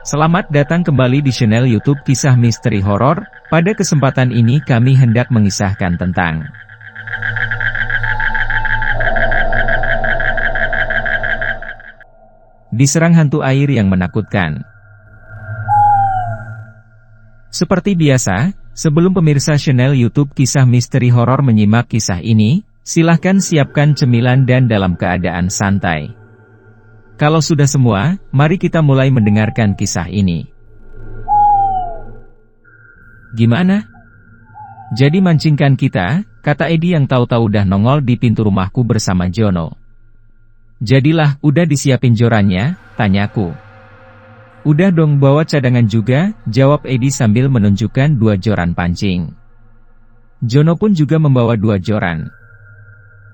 Selamat datang kembali di channel YouTube Kisah Misteri Horor. Pada kesempatan ini kami hendak mengisahkan tentang diserang hantu air yang menakutkan. Seperti biasa, sebelum pemirsa channel YouTube Kisah Misteri Horor menyimak kisah ini, silahkan siapkan cemilan dan dalam keadaan santai. Kalau sudah semua, mari kita mulai mendengarkan kisah ini. Gimana? Jadi mancingkan kita, kata Edi yang tahu-tahu udah nongol di pintu rumahku bersama Jono. Jadilah, udah disiapin jorannya, tanyaku. Udah dong, bawa cadangan juga, jawab Edi sambil menunjukkan 2 joran pancing. Jono pun juga membawa 2 joran.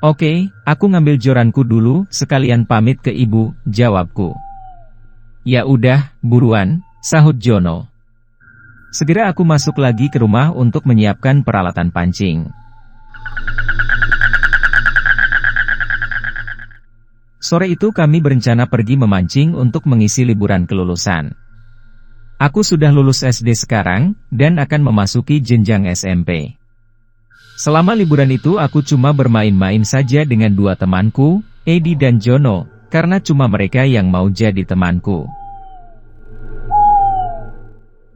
Oke, aku ngambil joranku dulu, sekalian pamit ke ibu, jawabku. Ya udah, buruan, sahut Jono. Segera aku masuk lagi ke rumah untuk menyiapkan peralatan pancing. Sore itu kami berencana pergi memancing untuk mengisi liburan kelulusan. Aku sudah lulus SD sekarang, dan akan memasuki jenjang SMP. Selama liburan itu aku cuma bermain-main saja dengan 2 temanku, Edi dan Jono, karena cuma mereka yang mau jadi temanku.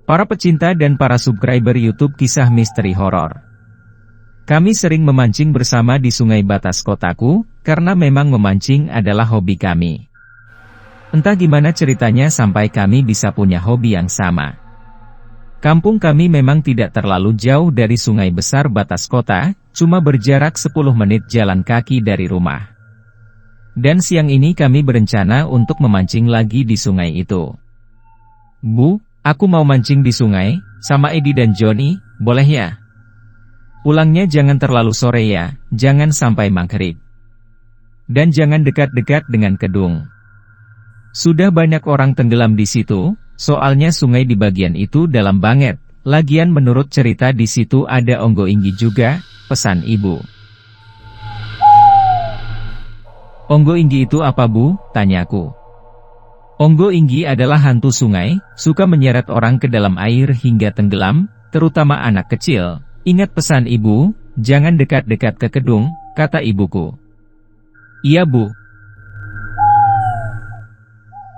Para pecinta dan para subscriber YouTube Kisah Misteri Horor. Kami sering memancing bersama di sungai batas kotaku, karena memang memancing adalah hobi kami. Entah gimana ceritanya sampai kami bisa punya hobi yang sama. Kampung kami memang tidak terlalu jauh dari sungai besar batas kota, cuma berjarak 10 menit jalan kaki dari rumah. Dan siang ini kami berencana untuk memancing lagi di sungai itu. Bu, aku mau mancing di sungai, sama Edi dan Joni, boleh ya? Pulangnya jangan terlalu sore ya, jangan sampai maghrib. Dan jangan dekat-dekat dengan kedung. Sudah banyak orang tenggelam di situ. Soalnya sungai di bagian itu dalam banget, lagian menurut cerita di situ ada Onggo Inggi juga, pesan ibu. Onggo Inggi itu apa bu? Tanyaku. Onggo Inggi adalah hantu sungai, suka menyeret orang ke dalam air hingga tenggelam, terutama anak kecil. Ingat pesan ibu, jangan dekat-dekat ke kedung, kata ibuku. Iya bu.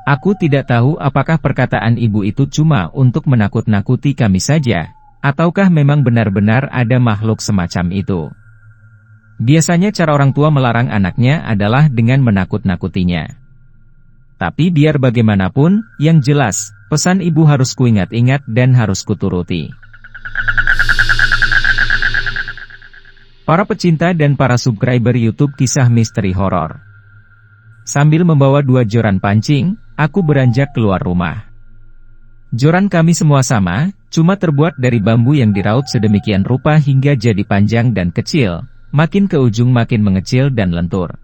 Aku tidak tahu apakah perkataan ibu itu cuma untuk menakut-nakuti kami saja, ataukah memang benar-benar ada makhluk semacam itu. Biasanya cara orang tua melarang anaknya adalah dengan menakut-nakutinya. Tapi biar bagaimanapun, yang jelas, pesan ibu harus kuingat-ingat dan harus kuturuti. Para pecinta dan para subscriber YouTube Kisah Misteri Horor. Sambil membawa 2 joran pancing, aku beranjak keluar rumah. Joran kami semua sama, cuma terbuat dari bambu yang diraut sedemikian rupa hingga jadi panjang dan kecil, makin ke ujung makin mengecil dan lentur.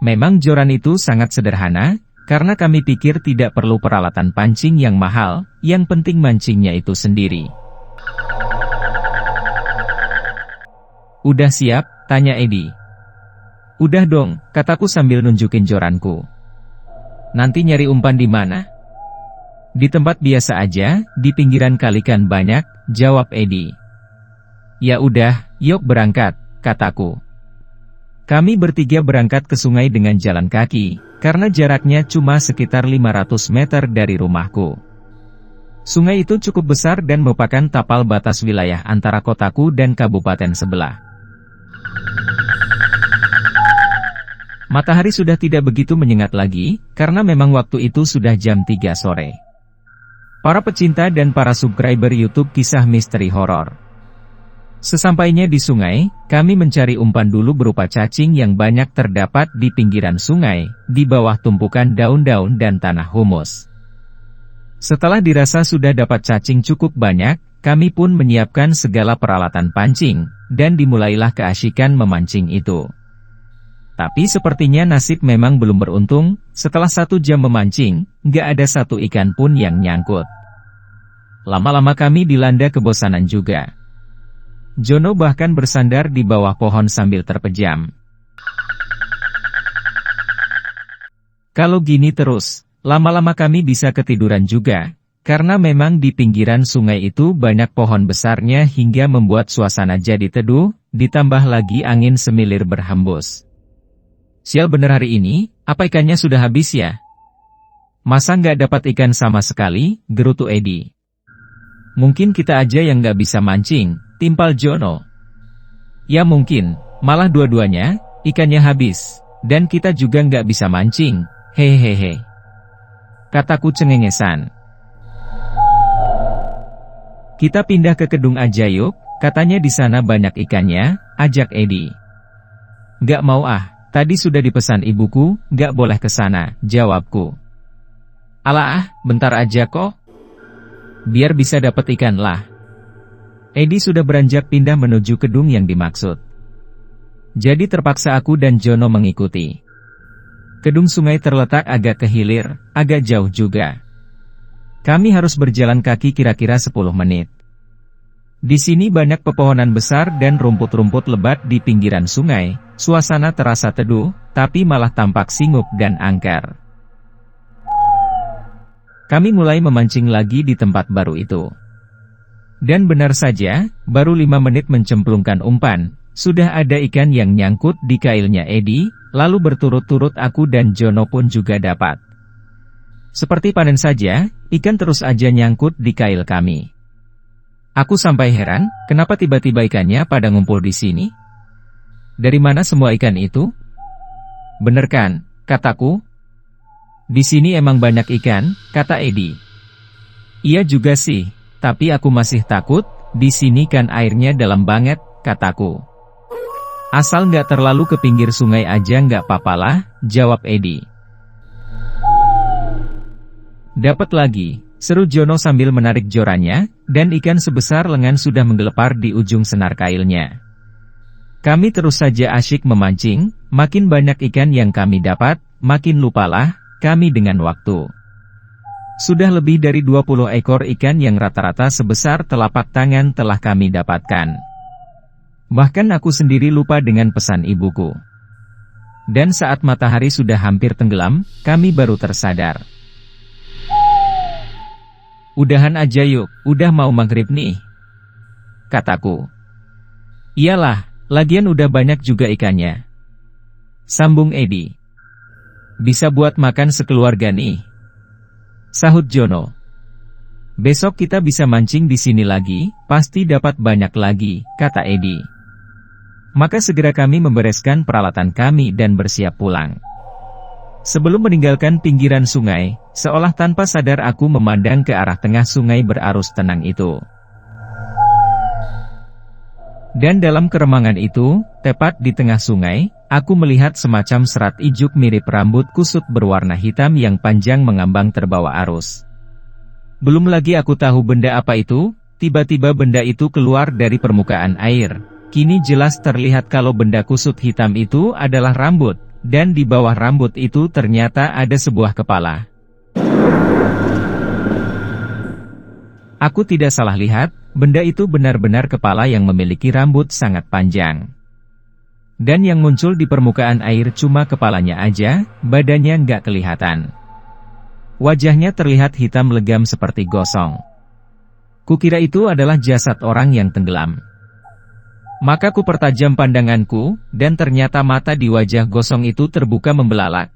Memang joran itu sangat sederhana, karena kami pikir tidak perlu peralatan pancing yang mahal, yang penting mancingnya itu sendiri. Udah siap? Tanya Edi. Udah dong, kataku sambil nunjukin joranku. Nanti nyari umpan di mana? Di tempat biasa aja, di pinggiran kali kan banyak, jawab Edi. Ya udah, yuk berangkat, kataku. Kami bertiga berangkat ke sungai dengan jalan kaki, karena jaraknya cuma sekitar 500 meter dari rumahku. Sungai itu cukup besar dan merupakan tapal batas wilayah antara kotaku dan kabupaten sebelah. Matahari sudah tidak begitu menyengat lagi, karena memang waktu itu sudah jam 3 sore. Para pecinta dan para subscriber YouTube Kisah Misteri Horor. Sesampainya di sungai, kami mencari umpan dulu berupa cacing yang banyak terdapat di pinggiran sungai, di bawah tumpukan daun-daun dan tanah humus. Setelah dirasa sudah dapat cacing cukup banyak, kami pun menyiapkan segala peralatan pancing, dan dimulailah keasyikan memancing itu. Tapi sepertinya nasib memang belum beruntung, setelah 1 jam memancing, nggak ada 1 ikan pun yang nyangkut. Lama-lama kami dilanda kebosanan juga. Jono bahkan bersandar di bawah pohon sambil terpejam. Kalau gini terus, Lama-lama kami bisa ketiduran juga, karena memang di pinggiran sungai itu banyak pohon besarnya hingga membuat suasana jadi teduh, ditambah lagi angin semilir berhembus. Sial bener hari ini, apa ikannya sudah habis ya? Masa nggak dapat ikan sama sekali, gerutu Edi. Mungkin kita aja yang nggak bisa mancing, timpal Jono. Ya mungkin, malah dua-duanya, ikannya habis, dan kita juga nggak bisa mancing, hehehe. Kataku cengengesan. Kita pindah ke kedung aja yuk, katanya di sana banyak ikannya, ajak Edi. Nggak mau ah, tadi sudah dipesan ibuku, nggak boleh ke sana, jawabku. Alah, bentar aja kok. Biar bisa dapat ikan lah. Edi sudah beranjak pindah menuju kedung yang dimaksud. Jadi terpaksa aku dan Jono mengikuti. Kedung sungai terletak agak ke hilir, agak jauh juga. Kami harus berjalan kaki kira-kira 10 menit. Di sini banyak pepohonan besar dan rumput-rumput lebat di pinggiran sungai, suasana terasa teduh, tapi malah tampak singup dan angker. Kami mulai memancing lagi di tempat baru itu. Dan benar saja, baru 5 menit mencemplungkan umpan, sudah ada ikan yang nyangkut di kailnya Edi, lalu berturut-turut aku dan Jono pun juga dapat. Seperti panen saja, ikan terus aja nyangkut di kail kami. Aku sampai heran, kenapa tiba-tiba ikannya pada ngumpul di sini? Dari mana semua ikan itu? Bener kan, kataku? Di sini emang banyak ikan, kata Edi. Iya juga sih, tapi aku masih takut, di sini kan airnya dalam banget, kataku. Asal nggak terlalu ke pinggir sungai aja nggak papalah, jawab Edi. Dapat lagi, seru Jono sambil menarik jorannya, dan ikan sebesar lengan sudah menggelepar di ujung senar kailnya. Kami terus saja asyik memancing, makin banyak ikan yang kami dapat, makin lupalah kami dengan waktu. Sudah lebih dari 20 ekor ikan yang rata-rata sebesar telapak tangan telah kami dapatkan. Bahkan aku sendiri lupa dengan pesan ibuku. Dan saat matahari sudah hampir tenggelam, kami baru tersadar. Udahan aja yuk, udah mau maghrib nih, kataku. Iyalah, lagian udah banyak juga ikannya, sambung Edi. Bisa buat makan sekeluarga nih, sahut Jono. Besok kita bisa mancing di sini lagi, pasti dapat banyak lagi, kata Edi. Maka segera kami membereskan peralatan kami dan bersiap pulang. Sebelum meninggalkan pinggiran sungai, seolah tanpa sadar aku memandang ke arah tengah sungai berarus tenang itu. Dan dalam keremangan itu, tepat di tengah sungai, aku melihat semacam serat ijuk mirip rambut kusut berwarna hitam yang panjang mengambang terbawa arus. Belum lagi aku tahu benda apa itu, tiba-tiba benda itu keluar dari permukaan air. Kini jelas terlihat kalau benda kusut hitam itu adalah rambut, dan di bawah rambut itu ternyata ada sebuah kepala. Aku tidak salah lihat, benda itu benar-benar kepala yang memiliki rambut sangat panjang. Dan yang muncul di permukaan air cuma kepalanya aja, badannya nggak kelihatan. Wajahnya terlihat hitam legam seperti gosong. Kukira itu adalah jasad orang yang tenggelam. Maka ku pertajam pandanganku, dan ternyata mata di wajah gosong itu terbuka membelalak.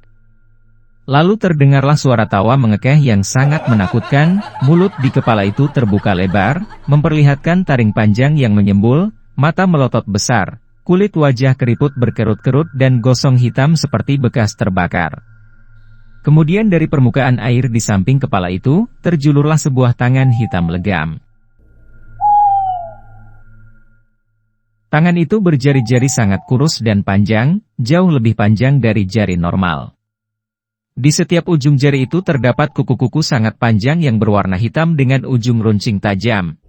Lalu terdengarlah suara tawa mengekeh yang sangat menakutkan, mulut di kepala itu terbuka lebar, memperlihatkan taring panjang yang menyembul, mata melotot besar, kulit wajah keriput berkerut-kerut dan gosong hitam seperti bekas terbakar. Kemudian dari permukaan air di samping kepala itu, terjulurlah sebuah tangan hitam legam. Tangan itu berjari-jari sangat kurus dan panjang, jauh lebih panjang dari jari normal. Di setiap ujung jari itu terdapat kuku-kuku sangat panjang yang berwarna hitam dengan ujung runcing tajam.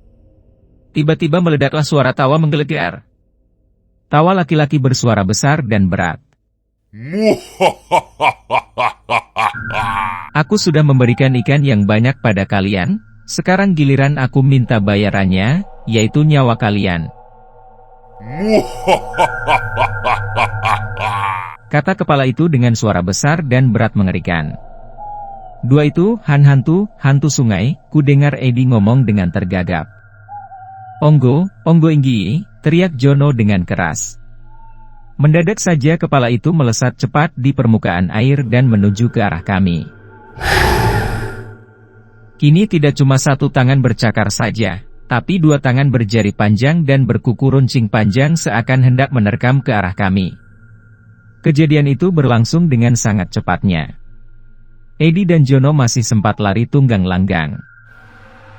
Tiba-tiba meledaklah suara tawa menggelegar. Tawa laki-laki bersuara besar dan berat. Aku sudah memberikan ikan yang banyak pada kalian, sekarang giliran aku minta bayarannya, yaitu nyawa kalian. Kata kepala itu dengan suara besar dan berat mengerikan. Dua itu, hantu sungai, ku dengar Edi ngomong dengan tergagap. Onggo Inggi, teriak Jono dengan keras. Mendadak saja kepala itu melesat cepat di permukaan air dan menuju ke arah kami. Kini tidak cuma satu tangan bercakar saja, tapi dua tangan berjari panjang dan berkuku runcing panjang seakan hendak menerkam ke arah kami. Kejadian itu berlangsung dengan sangat cepatnya. Edi dan Jono masih sempat lari tunggang langgang.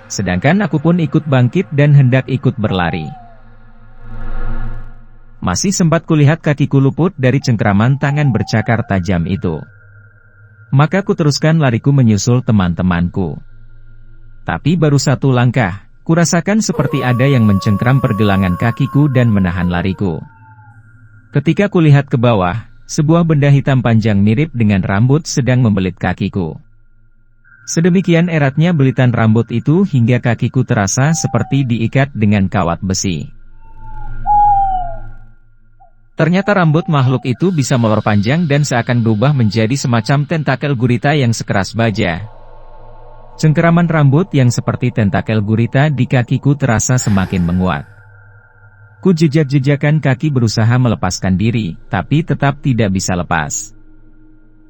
Sedangkan aku pun ikut bangkit dan hendak ikut berlari. Masih sempat kulihat kakiku luput dari cengkraman tangan bercakar tajam itu. Maka ku teruskan lariku menyusul teman-temanku. Tapi baru satu langkah, kurasakan seperti ada yang mencengkram pergelangan kakiku dan menahan lariku. Ketika kulihat ke bawah, sebuah benda hitam panjang mirip dengan rambut sedang membelit kakiku. Sedemikian eratnya belitan rambut itu hingga kakiku terasa seperti diikat dengan kawat besi. Ternyata rambut makhluk itu bisa molor panjang dan seakan berubah menjadi semacam tentakel gurita yang sekeras baja. Cengkeraman rambut yang seperti tentakel gurita di kakiku terasa semakin menguat. Ku jejak-jejakan kaki berusaha melepaskan diri, tapi tetap tidak bisa lepas.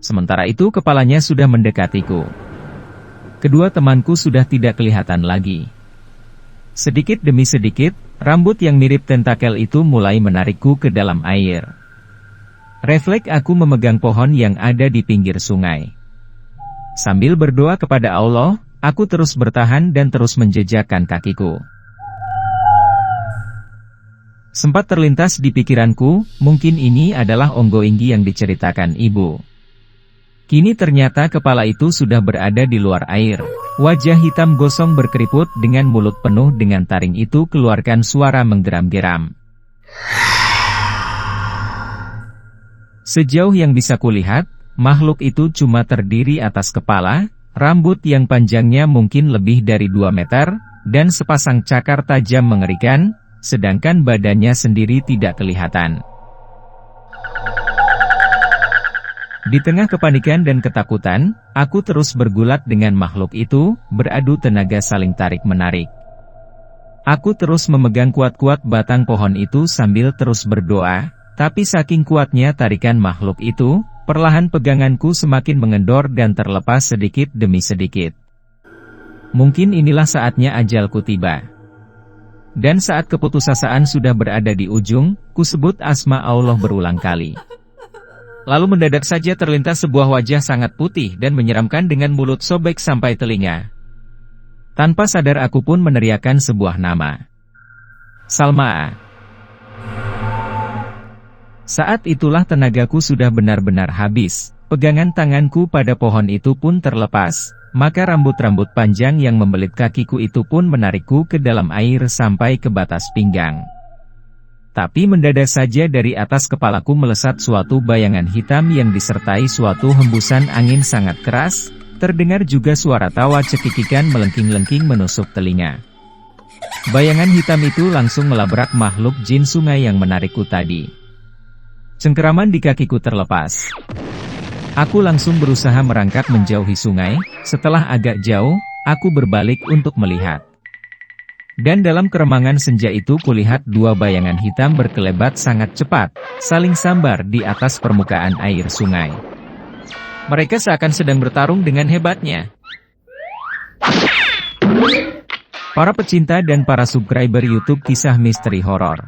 Sementara itu kepalanya sudah mendekatiku. Kedua temanku sudah tidak kelihatan lagi. Sedikit demi sedikit, rambut yang mirip tentakel itu mulai menarikku ke dalam air. Refleks aku memegang pohon yang ada di pinggir sungai. Sambil berdoa kepada Allah, aku terus bertahan dan terus menjejakkan kakiku. Sempat terlintas di pikiranku, mungkin ini adalah Onggo Inggi yang diceritakan ibu. Kini ternyata kepala itu sudah berada di luar air. Wajah hitam gosong berkeriput dengan mulut penuh dengan taring itu keluarkan suara menggeram-geram. Sejauh yang bisa kulihat, makhluk itu cuma terdiri atas kepala, rambut yang panjangnya mungkin lebih dari 2 meter, dan sepasang cakar tajam mengerikan, sedangkan badannya sendiri tidak kelihatan. Di tengah kepanikan dan ketakutan, aku terus bergulat dengan makhluk itu, beradu tenaga saling tarik-menarik. Aku terus memegang kuat-kuat batang pohon itu sambil terus berdoa, tapi saking kuatnya tarikan makhluk itu, perlahan peganganku semakin mengendor dan terlepas sedikit demi sedikit. Mungkin inilah saatnya ajalku tiba. Dan saat keputusasaan sudah berada di ujung, ku sebut asma Allah berulang kali. Lalu mendadak saja terlintas sebuah wajah sangat putih dan menyeramkan dengan mulut sobek sampai telinga. Tanpa sadar aku pun meneriakkan sebuah nama. Salma. Saat itulah tenagaku sudah benar-benar habis, pegangan tanganku pada pohon itu pun terlepas, maka rambut-rambut panjang yang membelit kakiku itu pun menarikku ke dalam air sampai ke batas pinggang. Tapi mendadak saja dari atas kepalaku melesat suatu bayangan hitam yang disertai suatu hembusan angin sangat keras, terdengar juga suara tawa cekikikan melengking-lengking menusuk telinga. Bayangan hitam itu langsung melabrak makhluk jin sungai yang menarikku tadi. Cengkeraman di kakiku terlepas. Aku langsung berusaha merangkak menjauhi sungai, setelah agak jauh, aku berbalik untuk melihat. Dan dalam keremangan senja itu kulihat dua bayangan hitam berkelebat sangat cepat, saling sambar di atas permukaan air sungai. Mereka seakan sedang bertarung dengan hebatnya. Para pecinta dan para subscriber YouTube Kisah Misteri Horor.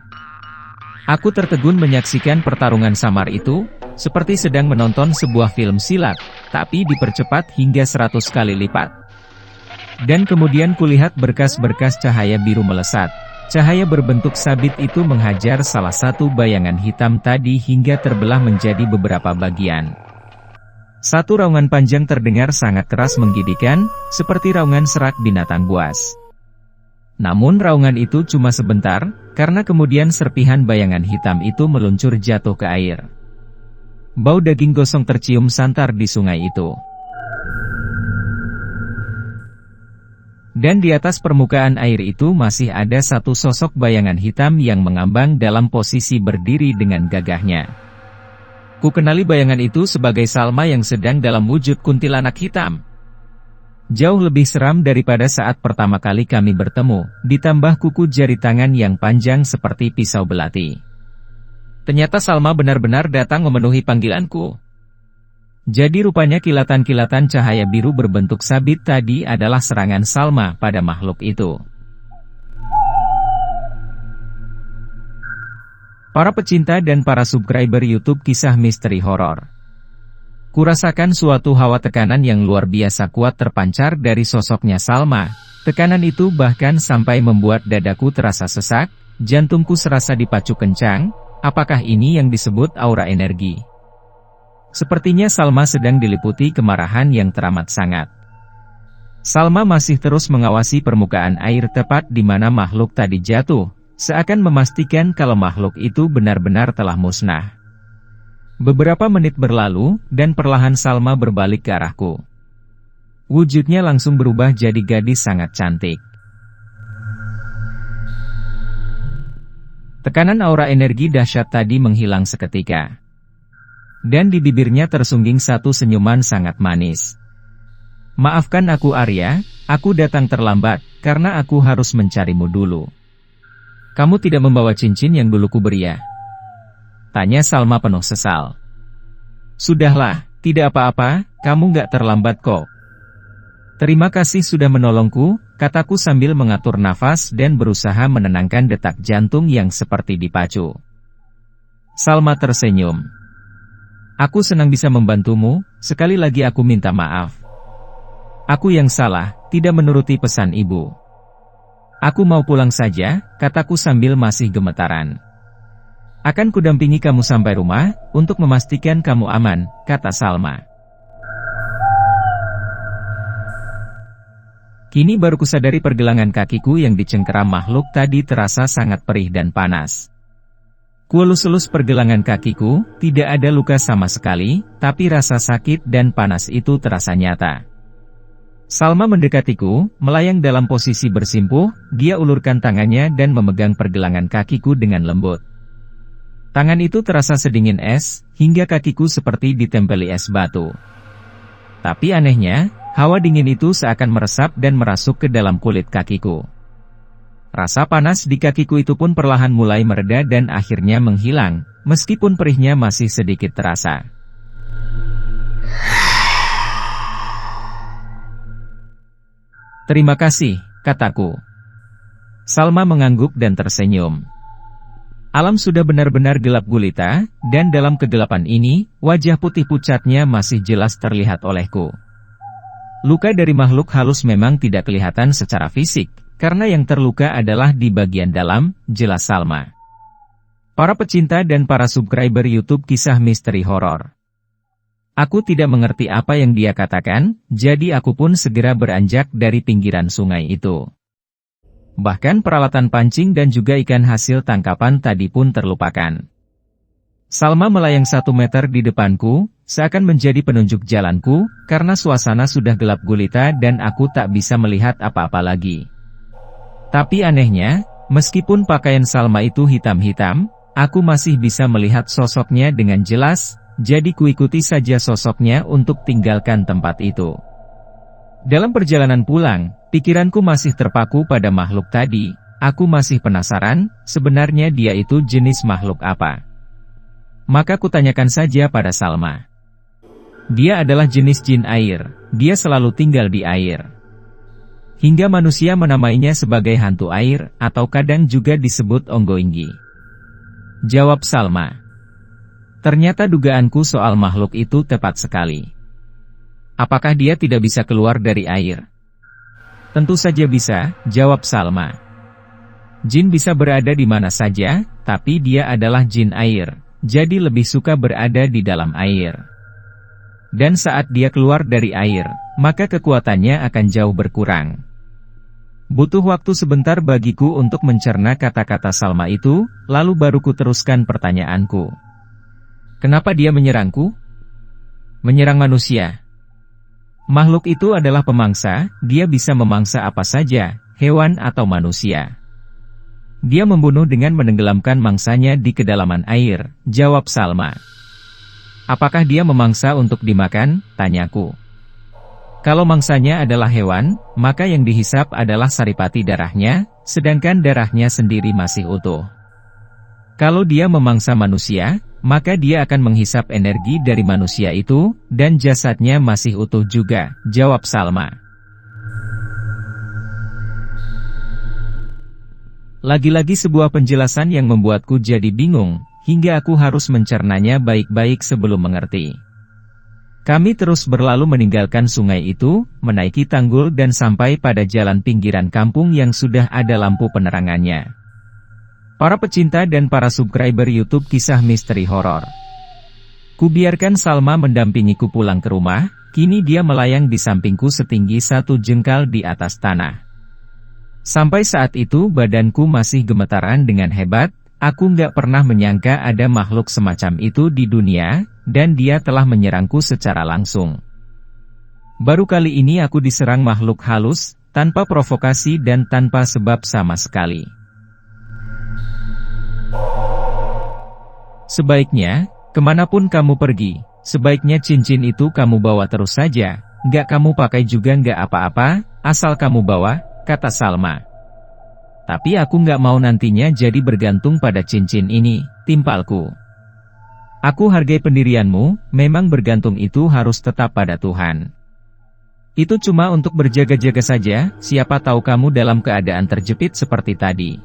Aku tertegun menyaksikan pertarungan samar itu, seperti sedang menonton sebuah film silat, tapi dipercepat hingga 100 kali lipat. Dan kemudian kulihat berkas-berkas cahaya biru melesat. Cahaya berbentuk sabit itu menghajar salah satu bayangan hitam tadi hingga terbelah menjadi beberapa bagian. Satu raungan panjang terdengar sangat keras menggigitkan, seperti raungan serak binatang buas. Namun raungan itu cuma sebentar, karena kemudian serpihan bayangan hitam itu meluncur jatuh ke air. Bau daging gosong tercium santar di sungai itu. Dan di atas permukaan air itu masih ada satu sosok bayangan hitam yang mengambang dalam posisi berdiri dengan gagahnya. Ku kenali bayangan itu sebagai Salma yang sedang dalam wujud kuntilanak hitam. Jauh lebih seram daripada saat pertama kali kami bertemu, ditambah kuku jari tangan yang panjang seperti pisau belati. Ternyata Salma benar-benar datang memenuhi panggilanku. Jadi rupanya kilatan-kilatan cahaya biru berbentuk sabit tadi adalah serangan Salma pada makhluk itu. Para pecinta dan para subscriber YouTube Kisah Misteri Horor. Kurasakan suatu hawa tekanan yang luar biasa kuat terpancar dari sosoknya Salma. Tekanan itu bahkan sampai membuat dadaku terasa sesak, jantungku serasa dipacu kencang. Apakah ini yang disebut aura energi? Sepertinya Salma sedang diliputi kemarahan yang teramat sangat. Salma masih terus mengawasi permukaan air tepat di mana makhluk tadi jatuh, seakan memastikan kalau makhluk itu benar-benar telah musnah. Beberapa menit berlalu, dan perlahan Salma berbalik ke arahku. Wujudnya langsung berubah jadi gadis sangat cantik. Tekanan aura energi dahsyat tadi menghilang seketika. Dan di bibirnya tersungging satu senyuman sangat manis. Maafkan aku Arya, aku datang terlambat, karena aku harus mencarimu dulu. Kamu tidak membawa cincin yang dulu kuberi ya? Tanya Salma penuh sesal. Sudahlah, tidak apa-apa, kamu gak terlambat kok. Terima kasih sudah menolongku, kataku sambil mengatur nafas dan berusaha menenangkan detak jantung yang seperti dipacu. Salma tersenyum. Aku senang bisa membantumu, sekali lagi aku minta maaf. Aku yang salah, tidak menuruti pesan ibu. Aku mau pulang saja, kataku sambil masih gemetaran. Akan kudampingi kamu sampai rumah, untuk memastikan kamu aman, kata Salma. Kini baru kusadari pergelangan kakiku yang dicengkeram makhluk tadi terasa sangat perih dan panas. Kuelus-elus pergelangan kakiku, tidak ada luka sama sekali, tapi rasa sakit dan panas itu terasa nyata. Salma mendekatiku, melayang dalam posisi bersimpuh, dia ulurkan tangannya dan memegang pergelangan kakiku dengan lembut. Tangan itu terasa sedingin es, hingga kakiku seperti ditempeli es batu. Tapi anehnya, hawa dingin itu seakan meresap dan merasuk ke dalam kulit kakiku. Rasa panas di kakiku itu pun perlahan mulai mereda dan akhirnya menghilang, meskipun perihnya masih sedikit terasa. Terima kasih, kataku. Salma mengangguk dan tersenyum. Alam sudah benar-benar gelap gulita, dan dalam kegelapan ini, wajah putih pucatnya masih jelas terlihat olehku. Luka dari makhluk halus memang tidak kelihatan secara fisik, karena yang terluka adalah di bagian dalam, jelas Salma. Para pecinta dan para subscriber YouTube Kisah Misteri Horor. Aku tidak mengerti apa yang dia katakan, jadi aku pun segera beranjak dari pinggiran sungai itu. Bahkan peralatan pancing dan juga ikan hasil tangkapan tadi pun terlupakan. Salma melayang 1 meter di depanku, seakan menjadi penunjuk jalanku, karena suasana sudah gelap gulita dan aku tak bisa melihat apa-apa lagi. Tapi anehnya, meskipun pakaian Salma itu hitam-hitam, aku masih bisa melihat sosoknya dengan jelas, jadi kuikuti saja sosoknya untuk tinggalkan tempat itu. Dalam perjalanan pulang, pikiranku masih terpaku pada makhluk tadi. Aku masih penasaran, sebenarnya dia itu jenis makhluk apa. Maka kutanyakan saja pada Salma. Dia adalah jenis jin air, dia selalu tinggal di air. Hingga manusia menamainya sebagai hantu air, atau kadang juga disebut Onggoinggi. Jawab Salma. Ternyata dugaanku soal makhluk itu tepat sekali. Apakah dia tidak bisa keluar dari air? Tentu saja bisa, jawab Salma. Jin bisa berada di mana saja, tapi dia adalah jin air, jadi lebih suka berada di dalam air. Dan saat dia keluar dari air, maka kekuatannya akan jauh berkurang. Butuh waktu sebentar bagiku untuk mencerna kata-kata Salma itu, lalu baru ku teruskan pertanyaanku. Kenapa dia menyerangku? Menyerang manusia. Makhluk itu adalah pemangsa, dia bisa memangsa apa saja, hewan atau manusia. Dia membunuh dengan menenggelamkan mangsanya di kedalaman air, jawab Salma. Apakah dia memangsa untuk dimakan? Tanyaku. Kalau mangsanya adalah hewan, maka yang dihisap adalah saripati darahnya, sedangkan darahnya sendiri masih utuh. Kalau dia memangsa manusia, maka dia akan menghisap energi dari manusia itu, dan jasadnya masih utuh juga, jawab Salma. Lagi-lagi sebuah penjelasan yang membuatku jadi bingung, hingga aku harus mencernanya baik-baik sebelum mengerti. Kami terus berlalu meninggalkan sungai itu, menaiki tanggul dan sampai pada jalan pinggiran kampung yang sudah ada lampu penerangannya. Para pecinta dan para subscriber YouTube Kisah Misteri Horor. Kubiarkan Salma mendampingiku pulang ke rumah, kini dia melayang di sampingku setinggi 1 jengkal di atas tanah. Sampai saat itu badanku masih gemetaran dengan hebat, aku nggak pernah menyangka ada makhluk semacam itu di dunia, dan dia telah menyerangku secara langsung. Baru kali ini aku diserang makhluk halus, tanpa provokasi dan tanpa sebab sama sekali. Sebaiknya, kemanapun kamu pergi, sebaiknya cincin itu kamu bawa terus saja, nggak kamu pakai juga nggak apa-apa, asal kamu bawa, kata Salma. Tapi aku nggak mau nantinya jadi bergantung pada cincin ini, timpalku. Aku hargai pendirianmu, memang bergantung itu harus tetap pada Tuhan. Itu cuma untuk berjaga-jaga saja, siapa tahu kamu dalam keadaan terjepit seperti tadi.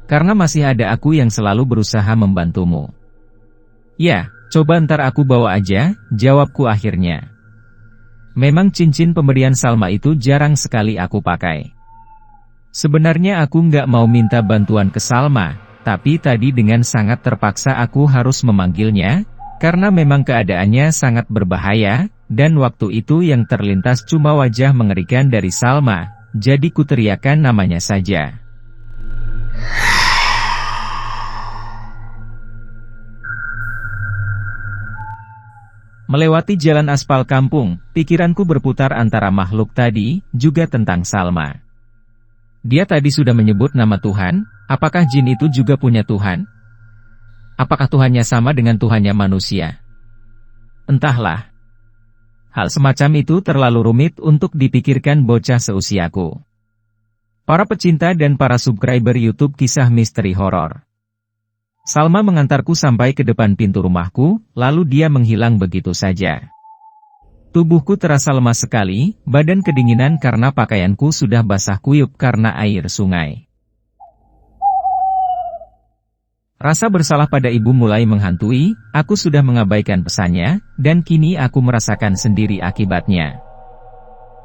Karena masih ada aku yang selalu berusaha membantumu. Ya, coba ntar aku bawa aja, jawabku akhirnya. Memang cincin pemberian Salma itu jarang sekali aku pakai. Sebenarnya aku nggak mau minta bantuan ke Salma, tapi tadi dengan sangat terpaksa aku harus memanggilnya, karena memang keadaannya sangat berbahaya, dan waktu itu yang terlintas cuma wajah mengerikan dari Salma, jadi kuteriakan namanya saja. Melewati jalan aspal kampung, pikiranku berputar antara makhluk tadi, juga tentang Salma. Dia tadi sudah menyebut nama Tuhan, apakah jin itu juga punya Tuhan? Apakah Tuhannya sama dengan Tuhannya manusia? Entahlah. Hal semacam itu terlalu rumit untuk dipikirkan bocah seusiaku. Para pecinta dan para subscriber YouTube Kisah Misteri Horor. Salma mengantarku sampai ke depan pintu rumahku, lalu dia menghilang begitu saja. Tubuhku terasa lemas sekali, badan kedinginan karena pakaianku sudah basah kuyup karena air sungai. Rasa bersalah pada ibu mulai menghantui, aku sudah mengabaikan pesannya, dan kini aku merasakan sendiri akibatnya.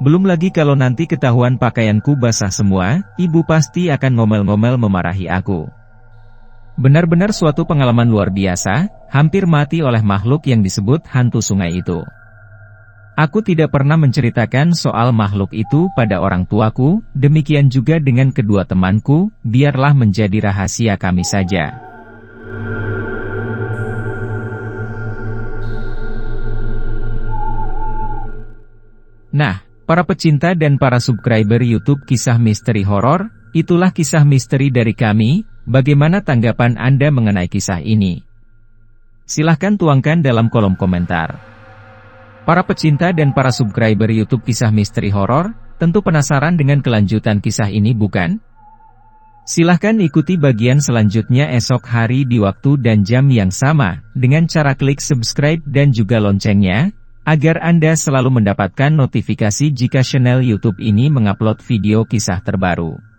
Belum lagi kalau nanti ketahuan pakaianku basah semua, ibu pasti akan ngomel-ngomel memarahi aku. Benar-benar suatu pengalaman luar biasa, hampir mati oleh makhluk yang disebut hantu sungai itu. Aku tidak pernah menceritakan soal makhluk itu pada orang tuaku, demikian juga dengan kedua temanku, biarlah menjadi rahasia kami saja. Nah, para pecinta dan para subscriber YouTube Kisah Misteri Horor, itulah kisah misteri dari kami. Bagaimana tanggapan Anda mengenai kisah ini? Silahkan tuangkan dalam kolom komentar. Para pecinta dan para subscriber YouTube Kisah Misteri Horor, tentu penasaran dengan kelanjutan kisah ini bukan? Silahkan ikuti bagian selanjutnya esok hari di waktu dan jam yang sama, dengan cara klik subscribe dan juga loncengnya, agar Anda selalu mendapatkan notifikasi jika channel YouTube ini mengupload video kisah terbaru.